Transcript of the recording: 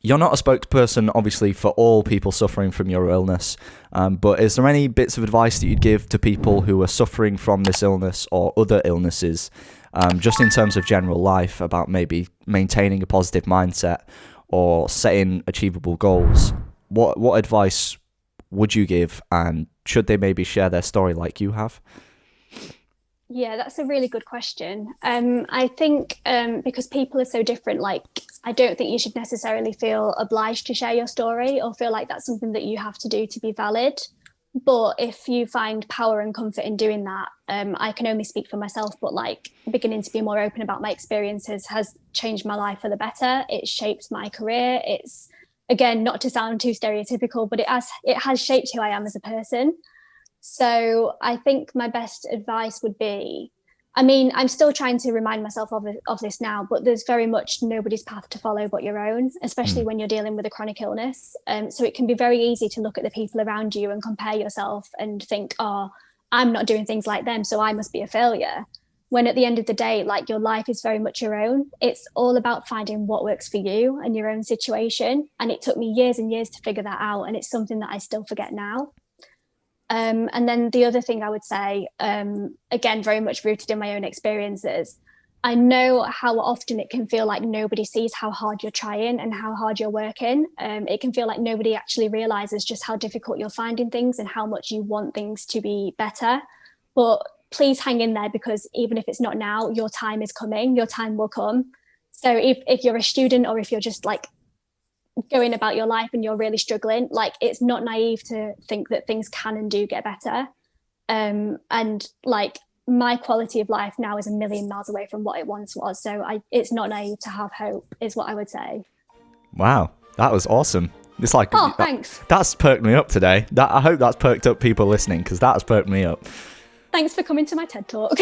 You're not a spokesperson, obviously, for all people suffering from your illness, but is there any bits of advice that you'd give to people who are suffering from this illness or other illnesses, just in terms of general life, about maybe maintaining a positive mindset or setting achievable goals? What advice would you give, and should they maybe share their story like you have? Yeah, that's a really good question. I think because people are so different, like I don't think you should necessarily feel obliged to share your story or feel like that's something that you have to do to be valid. But if you find power and comfort in doing that, I can only speak for myself, but like beginning to be more open about my experiences has changed my life for the better. It's shaped my career. It's, again, not to sound too stereotypical, but it has shaped who I am as a person. So I think my best advice would be, I mean, I'm still trying to remind myself of this now, but there's very much nobody's path to follow but your own, especially Mm. when you're dealing with a chronic illness. So it can be very easy to look at the people around you and compare yourself and think, oh, I'm not doing things like them, so I must be a failure. When at the end of the day, like your life is very much your own. It's all about finding what works for you and your own situation. And it took me years and years to figure that out. And it's something that I still forget now. And then the other thing I would say, again, very much rooted in my own experiences, I know how often it can feel like nobody sees how hard you're trying and how hard you're working. It can feel like nobody actually realizes just how difficult you're finding things and how much you want things to be better. But please hang in there, because even if it's not now, your time is coming, your time will come. So if you're a student, or if you're just like going about your life and you're really struggling, like it's not naive to think that things can and do get better. And like my quality of life now is a million miles away from what it once was. So it's not naive to have hope, is what I would say. Wow, that was awesome. It's like, Oh, thanks. that's perked me up today. I hope that's perked up people listening, because that's perked me up. Thanks for coming to my TED Talk.